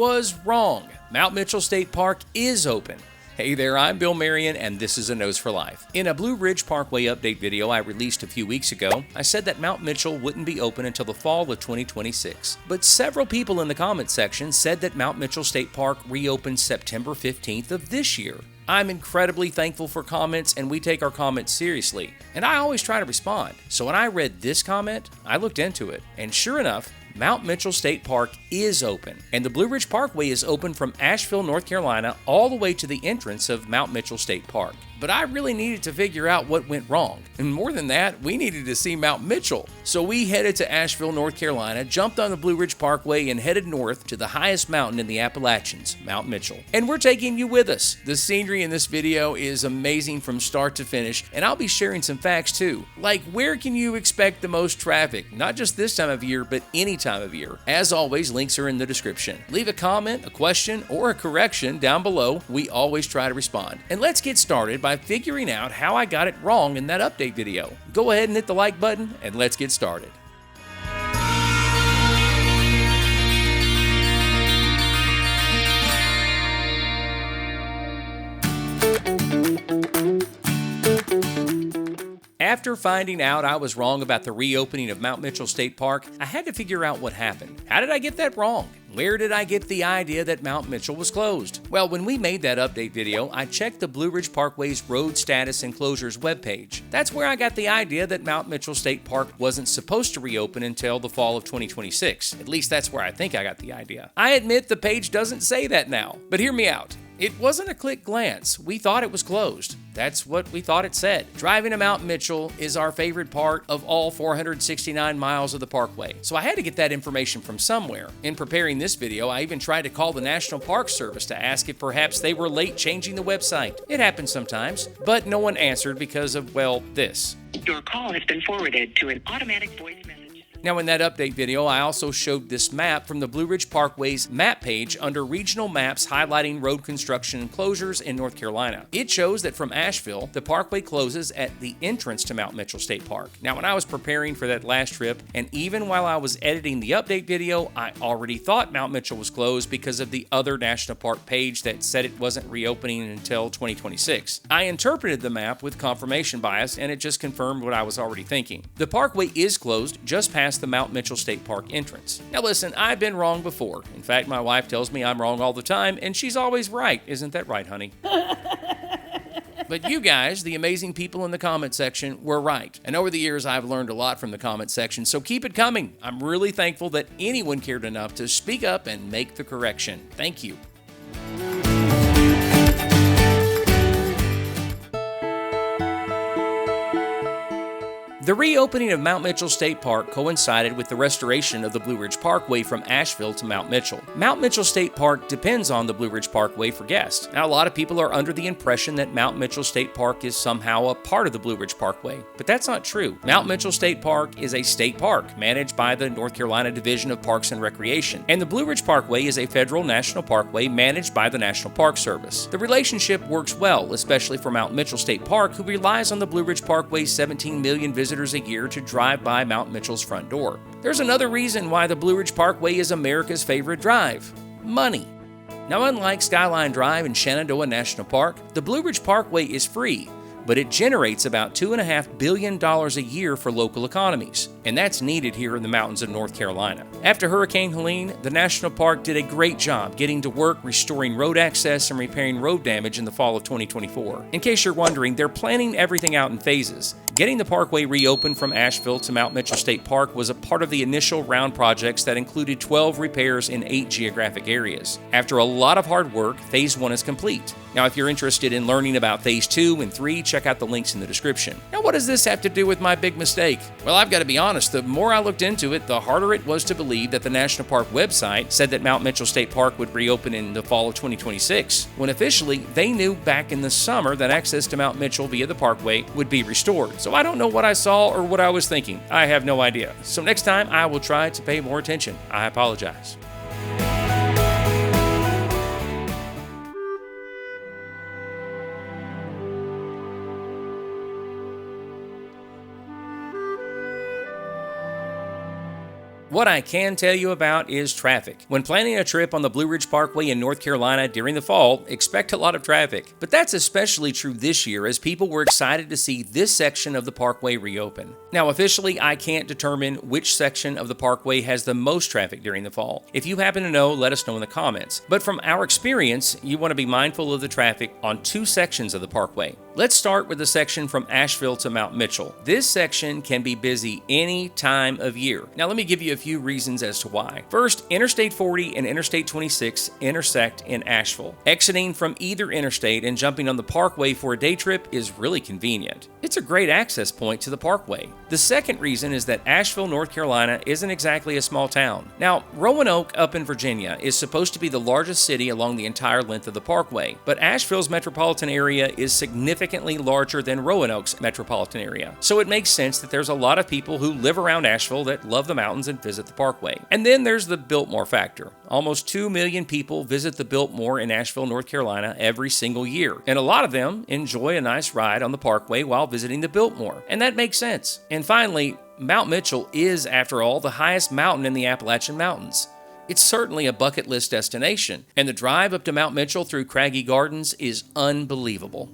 was wrong. Mount Mitchell State Park is open. Hey there, I'm Bill Marion, and this is A Nose for Life. In a Blue Ridge Parkway update video I released a few weeks ago, I said that Mount Mitchell wouldn't be open until the fall of 2026. But several people in the comments section said that Mount Mitchell State Park reopens September 15th of this year. I'm incredibly thankful for comments, and we take our comments seriously, and I always try to respond. So when I read this comment, I looked into it, and sure enough, Mount Mitchell State Park is open, and the Blue Ridge Parkway is open from Ashville, North Carolina, all the way to the entrance of Mount Mitchell State Park. But I really needed to figure out what went wrong. And more than that, we needed to see Mount Mitchell. So we headed to Asheville, North Carolina, jumped on the Blue Ridge Parkway, and headed north to the highest mountain in the Appalachians, Mount Mitchell. And we're taking you with us. The scenery in this video is amazing from start to finish, and I'll be sharing some facts too. Like, where can you expect the most traffic? Not just this time of year, but any time of year. As always, links are in the description. Leave a comment, a question, or a correction down below. We always try to respond. And let's get started by figuring out how I got it wrong in that update video. Go ahead and hit the like button, and let's get started. After finding out I was wrong about the reopening of Mount Mitchell State Park, I had to figure out what happened. How did I get that wrong? Where did I get the idea that Mount Mitchell was closed? Well, when we made that update video, I checked the Blue Ridge Parkway's Road Status and Closures webpage. That's where I got the idea that Mount Mitchell State Park wasn't supposed to reopen until the fall of 2026. At least that's where I think I got the idea. I admit the page doesn't say that now, but hear me out. It wasn't a quick glance. We thought it was closed. That's what we thought it said. Driving to Mount Mitchell is our favorite part of all 469 miles of the parkway. So I had to get that information from somewhere. In preparing this video, I even tried to call the National Park Service to ask if perhaps they were late changing the website. It happens sometimes, but no one answered because of, well, this. Your call has been forwarded to an automatic voice message. Now, in that update video, I also showed this map from the Blue Ridge Parkway's map page under regional maps highlighting road construction and closures in North Carolina. It shows that from Asheville, the parkway closes at the entrance to Mount Mitchell State Park. Now, when I was preparing for that last trip, and even while I was editing the update video, I already thought Mount Mitchell was closed because of the other national park page that said it wasn't reopening until 2026. I interpreted the map with confirmation bias, and it just confirmed what I was already thinking. The parkway is closed just past the Mount Mitchell State Park entrance. Now listen, I've been wrong before. In fact, my wife tells me I'm wrong all the time, and she's always right. Isn't that right, honey? But you guys, the amazing people in the comment section, were right. And over the years, I've learned a lot from the comment section, so keep it coming. I'm really thankful that anyone cared enough to speak up and make the correction. Thank you. The reopening of Mount Mitchell State Park coincided with the restoration of the Blue Ridge Parkway from Asheville to Mount Mitchell. Mount Mitchell State Park depends on the Blue Ridge Parkway for guests. Now, a lot of people are under the impression that Mount Mitchell State Park is somehow a part of the Blue Ridge Parkway, but that's not true. Mount Mitchell State Park is a state park managed by the North Carolina Division of Parks and Recreation, and the Blue Ridge Parkway is a federal national parkway managed by the National Park Service. The relationship works well, especially for Mount Mitchell State Park, who relies on the Blue Ridge Parkway's 17 million visitors a year to drive by Mount Mitchell's front door. There's another reason why the Blue Ridge Parkway is America's favorite drive: money. Now, unlike Skyline Drive in Shenandoah National Park, the Blue Ridge Parkway is free, but it generates about $2.5 billion a year for local economies, and that's needed here in the mountains of North Carolina. After Hurricane Helene, the National Park did a great job getting to work restoring road access and repairing road damage in the fall of 2024. In case you're wondering, they're planning everything out in phases. Getting the parkway reopened from Asheville to Mount Mitchell State Park was a part of the initial round projects that included 12 repairs in 8 geographic areas. After a lot of hard work, Phase 1 is complete. Now, if you're interested in learning about Phase 2 and 3, check out the links in the description. Now, what does this have to do with my big mistake? Well, I've got to be honest, the more I looked into it, the harder it was to believe that the National Park website said that Mount Mitchell State Park would reopen in the fall of 2026, when officially they knew back in the summer that access to Mount Mitchell via the parkway would be restored. So I don't know what I saw or what I was thinking. I have no idea. So next time I will try to pay more attention. I apologize. What I can tell you about is traffic. When planning a trip on the Blue Ridge Parkway in North Carolina during the fall, expect a lot of traffic. But that's especially true this year as people were excited to see this section of the parkway reopen. Now, officially, I can't determine which section of the parkway has the most traffic during the fall. If you happen to know, let us know in the comments. But from our experience, you want to be mindful of the traffic on two sections of the parkway. Let's start with the section from Ashville to Mount Mitchell. This section can be busy any time of year. Now, let me give you a few reasons as to why. First, Interstate 40 and Interstate 26 intersect in Asheville. Exiting from either interstate and jumping on the parkway for a day trip is really convenient. It's a great access point to the parkway. The second reason is that Asheville, North Carolina isn't exactly a small town. Now, Roanoke up in Virginia is supposed to be the largest city along the entire length of the parkway, but Asheville's metropolitan area is significantly larger than Roanoke's metropolitan area. So it makes sense that there's a lot of people who live around Asheville that love the mountains and visit the parkway. And then there's the Biltmore factor. Almost 2 million people visit the Biltmore in Asheville, North Carolina every single year. And a lot of them enjoy a nice ride on the parkway while visiting the Biltmore. And that makes sense. And finally, Mount Mitchell is, after all, the highest mountain in the Appalachian Mountains. It's certainly a bucket list destination, and the drive up to Mount Mitchell through Craggy Gardens is unbelievable.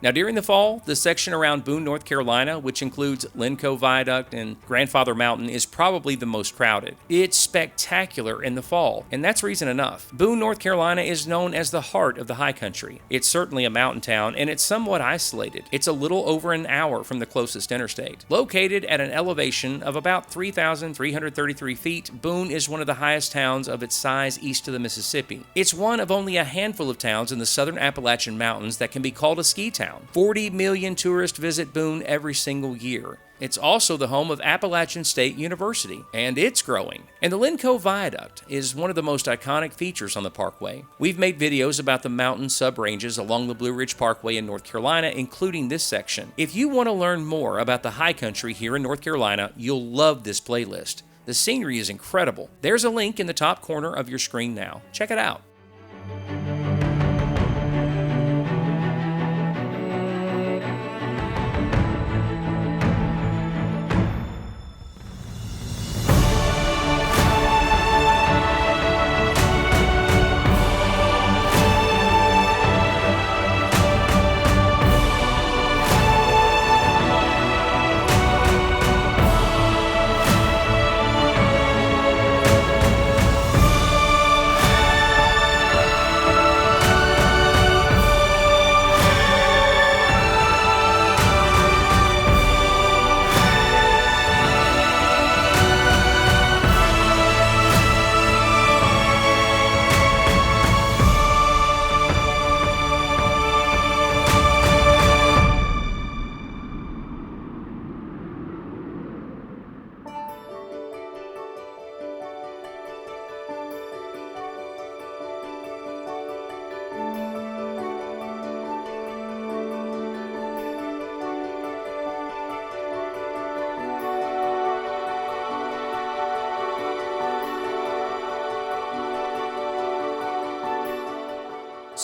Now, during the fall, the section around Boone, North Carolina, which includes Linn Cove Viaduct and Grandfather Mountain, is probably the most crowded. It's spectacular in the fall, and that's reason enough. Boone, North Carolina is known as the heart of the high country. It's certainly a mountain town, and it's somewhat isolated. It's a little over an hour from the closest interstate. Located at an elevation of about 3,333 feet, Boone is one of the highest towns of its size east of the Mississippi. It's one of only a handful of towns in the southern Appalachian Mountains that can be called a ski town. 40 million tourists visit Boone every single year. It's also the home of Appalachian State University, and it's growing. And the Linn Cove Viaduct is one of the most iconic features on the parkway. We've made videos about the mountain subranges along the Blue Ridge Parkway in North Carolina, including this section. If you want to learn more about the high country here in North Carolina, you'll love this playlist. The scenery is incredible. There's a link in the top corner of your screen now. Check it out.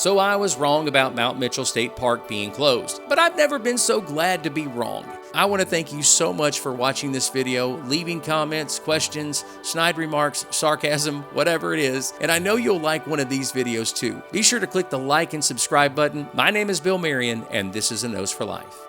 So I was wrong about Mount Mitchell State Park being closed, but I've never been so glad to be wrong. I want to thank you so much for watching this video, leaving comments, questions, snide remarks, sarcasm, whatever it is, and I know you'll like one of these videos too. Be sure to click the like and subscribe button. My name is Bill Marion, and this is A Nose for Life.